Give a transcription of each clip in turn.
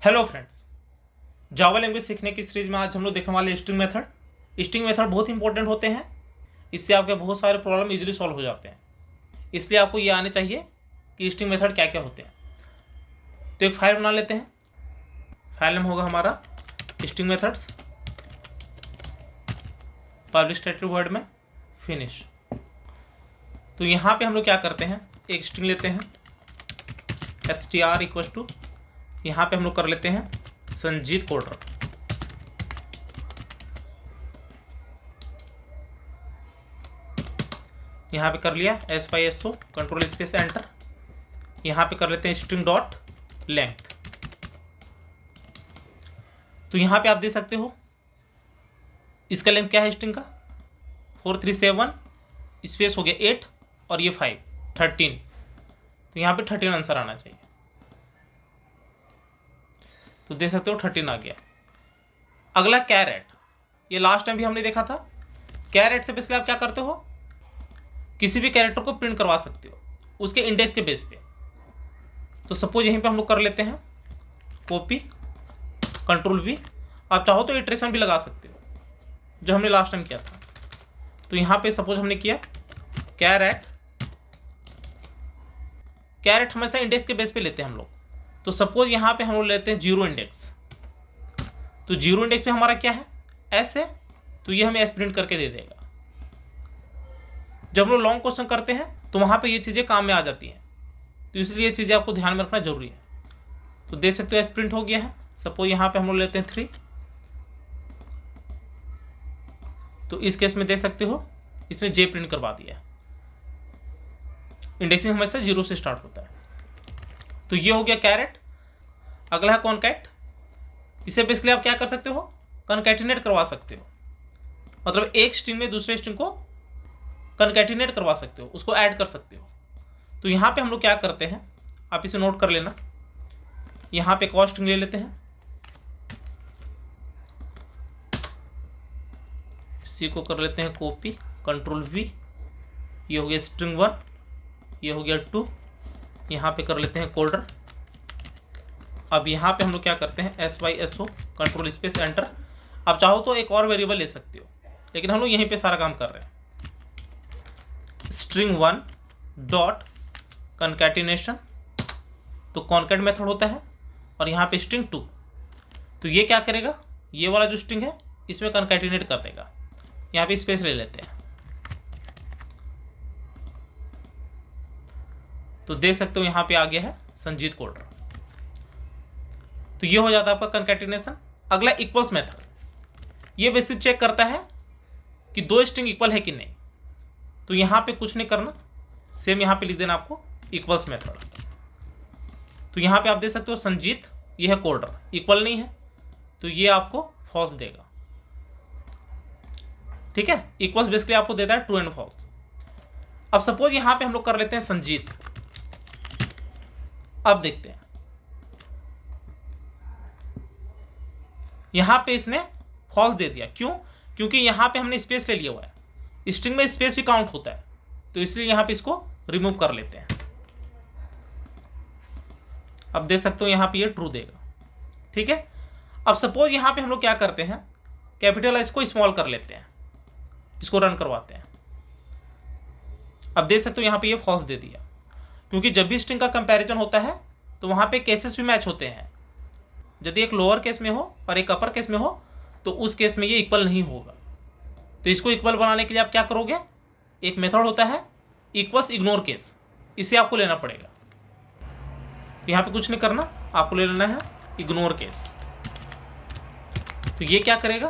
Hello friends, Java language सीखने की series में आज हम लोग देखने वाले स्ट्रिंग मेथड। स्ट्रिंग मेथड बहुत इंपॉर्टेंट होते हैं। इससे आपके बहुत सारे प्रॉब्लम इजीली सॉल्व हो जाते हैं। इसलिए आपको ये आने चाहिए कि स्ट्रिंग मेथड क्या क्या होते हैं। तो एक फाइल बना लेते हैं। फाइल नेम होगा हमारा string methods, public static word में फिनिश। तो यहाँ पे हम लोग क्या करते हैं, एक स्ट्रिंग लेते हैं str इक्वल टू, यहाँ पे हम लोग कर लेते हैं संजीत कोडर। यहाँ पे कर लिया SYSO, कंट्रोल स्पेस एंटर। यहाँ पे कर लेते हैं स्ट्रिंग डॉट लेंथ। तो यहाँ पे आप दे सकते हो इसका लेंथ क्या है स्ट्रिंग का 437 स्पेस हो गया 8 और ये 5 13। तो यहाँ पे 13 आंसर आना चाहिए। तो देख सकते हो 13 आ गया। अगला कैरेट, ये लास्ट टाइम भी हमने देखा था। कैरेट से बेसिकली आप क्या करते हो, किसी भी कैरेक्टर को प्रिंट करवा सकते हो उसके इंडेक्स के बेस पे। तो सपोज यहीं पे हम लोग कर लेते हैं कॉपी, कंट्रोल V। आप चाहो तो इटरेशन भी लगा सकते हो जो हमने लास्ट टाइम किया था। तो यहाँ पे सपोज हमने किया कैरेट हमेशा इंडेक्स के बेस पे लेते हैं हम लोग। तो सपोज यहाँ पे हम लोग लेते हैं 0 इंडेक्स। तो 0 इंडेक्स पे हमारा क्या है S है, तो ये हमें S प्रिंट करके दे देगा। जब हम लोग लॉन्ग क्वेश्चन करते हैं तो वहाँ पे ये चीज़ें काम में आ जाती हैं। तो इसलिए ये चीज़ें आपको ध्यान में रखना जरूरी है। तो देख सकते हो S प्रिंट हो गया है। सपोज यहाँ पे हम लोग लेते हैं 3। तो इस केस में देख सकते हो इसने J प्रिंट करवा दिया। इंडेक्सिंग हमेशा 0 से स्टार्ट होता है। तो ये हो गया कैरेट। अगला है कॉनकैट। इसे बेसिकली आप क्या कर सकते हो, कनकैटिनेट करवा सकते हो। मतलब एक स्ट्रिंग में दूसरे स्ट्रिंग को कनकैटिनेट करवा सकते हो, उसको ऐड कर सकते हो। तो यहाँ पे हम लोग क्या करते हैं, आप इसे नोट कर लेना। यहाँ पे एक स्ट्रिंग ले लेते हैं, इसी को कर लेते हैं कॉपी, कंट्रोल V। ये हो गया स्ट्रिंग 1, ये हो गया 2। यहाँ पे कर लेते हैं कोडर। अब यहाँ पे हम लोग क्या करते हैं SYSO, कंट्रोल स्पेस एंटर। आप चाहो तो एक और वेरिएबल ले सकते हो, लेकिन हम लोग यहीं पे सारा काम कर रहे हैं। स्ट्रिंग 1 डॉट कनकैटिनेशन, तो कॉनकैट मेथड होता है। और यहाँ पे स्ट्रिंग 2, तो ये क्या करेगा, ये वाला जो स्ट्रिंग है इसमें कनकैटिनेट कर देगा। यहाँ पे स्पेस ले लेते हैं। तो देख सकते हो यहाँ पे आ गया है संजीत कोडर। तो ये हो जाता है आपका कनकैटिनेशन। अगला इक्वल्स मेथड, ये बेसिक चेक करता है कि दो स्ट्रिंग इक्वल है कि नहीं। तो यहाँ पे कुछ नहीं करना, सेम यहाँ पे लिख देना आपको इक्वल्स मेथड। तो यहाँ पे आप देख सकते हो संजीत, ये है कोडर, इक्वल नहीं है तो ये आपको फॉल्स देगा। ठीक है, इक्वल्स बेसिकली आपको देता है ट्रू एंड फॉल्स। अब सपोज यहाँ पे हम लोग कर लेते हैं संजीत। अब देखते हैं यहाँ पे इसने फॉल्स दे दिया। क्यों? क्योंकि यहाँ पे हमने स्पेस ले लिया हुआ है। स्ट्रिंग में स्पेस भी काउंट होता है, तो इसलिए यहाँ पे इसको रिमूव कर लेते हैं। अब देख सकते हो यहाँ पे ये ट्रू देगा। ठीक है, अब सपोज यहाँ पे हम लोग क्या करते हैं, कैपिटल S को स्मॉल कर लेते हैं, इसको रन करवाते हैं। अब देख सकते हो यहाँ पे ये फॉल्स दे दिया, क्योंकि जब भी स्ट्रिंग का कंपैरिजन होता है तो वहाँ पे केसेस भी मैच होते हैं। यदि एक लोअर केस में हो और एक अपर केस में हो तो उस केस में ये इक्वल नहीं होगा। तो इसको इक्वल बनाने के लिए आप क्या करोगे, एक मेथड होता है इक्वल्स इग्नोर केस, इसे आपको लेना पड़ेगा। तो यहाँ पे कुछ नहीं करना, आपको ले लेना है इग्नोर केस। तो ये क्या करेगा,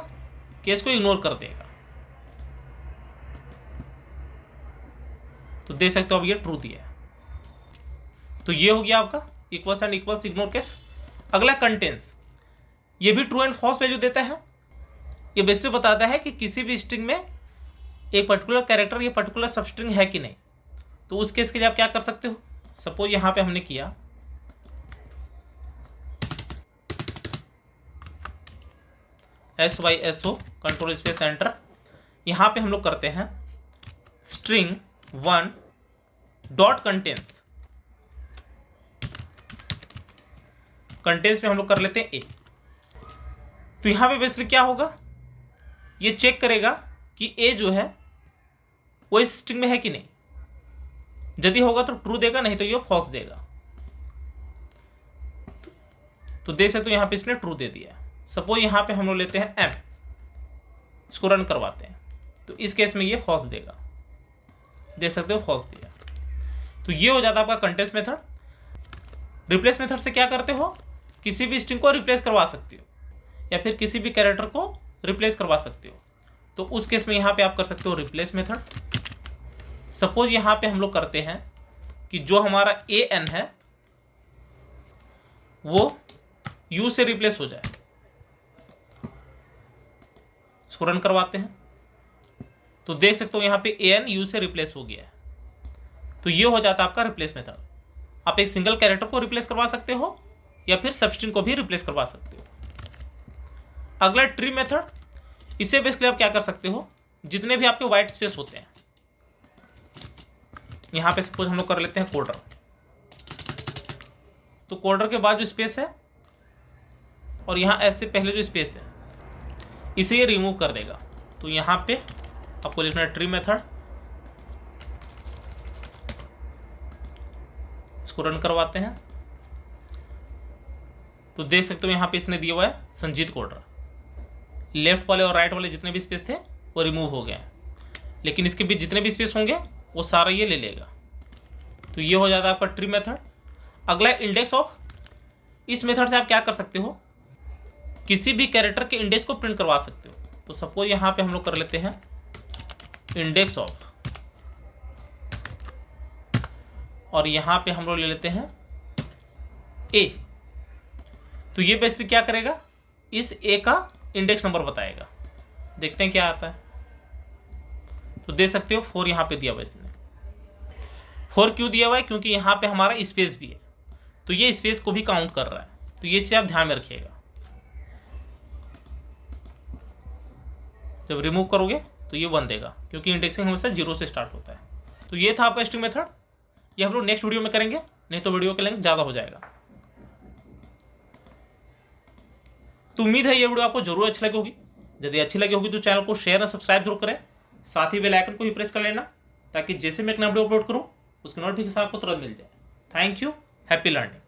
केस को इग्नोर कर देगा। तो देख सकते हो अब ये ट्रू दिया है। तो ये हो गया आपका equals and equals ignore case. अगला कंटेंस, ये भी ट्रू एंड फॉल्स वैल्यू देता है। ये बेसिकली बताता है कि किसी भी स्ट्रिंग में एक पर्टिकुलर कैरेक्टर या पर्टिकुलर सबस्ट्रिंग है कि नहीं। तो उस केस के लिए आप क्या कर सकते हो, सपोज यहाँ पे हमने किया SYSO, कंट्रोल स्पेस एंटर। यहाँ पे हम लोग करते हैं स्ट्रिंग 1 डॉट कंटेंस। कंटेंट्स में हम लोग कर लेते हैं ए। तो यहाँ पे बेसिकली क्या होगा, ये चेक करेगा कि ए जो है वो इस स्ट्रिंग में है कि नहीं। यदि होगा तो ट्रू देगा, नहीं तो ये फॉल्स देगा। तो देख सकते हो यहाँ पे इसने ट्रू दे दिया। सपोज यहाँ पे हम लोग लेते हैं एम, इसको रन करवाते हैं, तो इस केस में ये फॉल्स देगा। देख सकते हो फॉल्स दिया। तो ये हो जाता है आपका कंटेंट्स मेथड। रिप्लेस मेथड से क्या करते हो, किसी भी स्ट्रिंग को रिप्लेस करवा सकते हो या फिर किसी भी कैरेक्टर को रिप्लेस करवा सकते हो। तो उस केस में यहाँ पे आप कर सकते हो रिप्लेस मेथड। सपोज यहाँ पे हम लोग करते हैं कि जो हमारा ए एन है वो यू से रिप्लेस हो जाए, इसको रन करवाते हैं। तो देख सकते हो यहाँ पे ए एन यू से रिप्लेस हो गया है। तो ये हो जाता है आपका रिप्लेस मेथड। आप एक सिंगल कैरेक्टर को रिप्लेस करवा सकते हो या फिर सबस्ट्रिंग को भी रिप्लेस करवा सकते हो। अगला ट्री मेथड। इससे बेसिकली आप क्या कर सकते हो, जितने भी आपके वाइट स्पेस होते हैं, यहाँ पे सपोज हम लोग कर लेते हैं कोडर। तो कोडर के बाद जो स्पेस है और यहाँ एस से पहले जो स्पेस है, इसे ये रिमूव कर देगा। तो यहाँ पे आपको लिखना है ट्री मेथड, इसको रन करवाते हैं। तो देख सकते हो यहाँ पे इसने दिया हुआ है संजीत कोडर। लेफ्ट वाले और राइट वाले जितने भी स्पेस थे वो रिमूव हो गए, लेकिन इसके बीच जितने भी स्पेस होंगे वो सारा ये ले लेगा। तो ये हो जाता है आपका ट्री मेथड। अगला इंडेक्स ऑफ। इस मेथड से आप क्या कर सकते हो, किसी भी कैरेक्टर के इंडेक्स को प्रिंट करवा सकते हो। तो सपोज यहाँ पे हम लोग कर लेते हैं इंडेक्स ऑफ, और यहाँ पे हम लोग ले लेते हैं ए। तो ये बेसिकली क्या करेगा, इस ए का इंडेक्स नंबर बताएगा। देखते हैं क्या आता है। तो देख सकते हो 4 यहाँ पे दिया हुआ है इसने। 4 क्यों दिया हुआ है, क्योंकि यहाँ पे हमारा स्पेस भी है, तो ये स्पेस को भी काउंट कर रहा है। तो ये चीज़ आप ध्यान में रखिएगा। जब रिमूव करोगे तो ये 1 देगा, क्योंकि इंडेक्सिंग हमेशा 0 से स्टार्ट होता है। तो ये था आपका स्ट्रिंग मेथड। ये हम लोग नेक्स्ट वीडियो में करेंगे, नहीं तो वीडियो का लेंथ ज़्यादा हो जाएगा। तो उम्मीद है ये वीडियो आपको जरूर अच्छी लगी होगी। यदि अच्छी लगी होगी तो चैनल को शेयर और सब्सक्राइब जरूर करें। साथ ही बेल आइकन को भी प्रेस कर लेना, ताकि जैसे मैं एक नया वीडियो अपलोड करूँ उसकी नोटिफिकेशन आपको तुरंत मिल जाए। Thank you. Happy learning.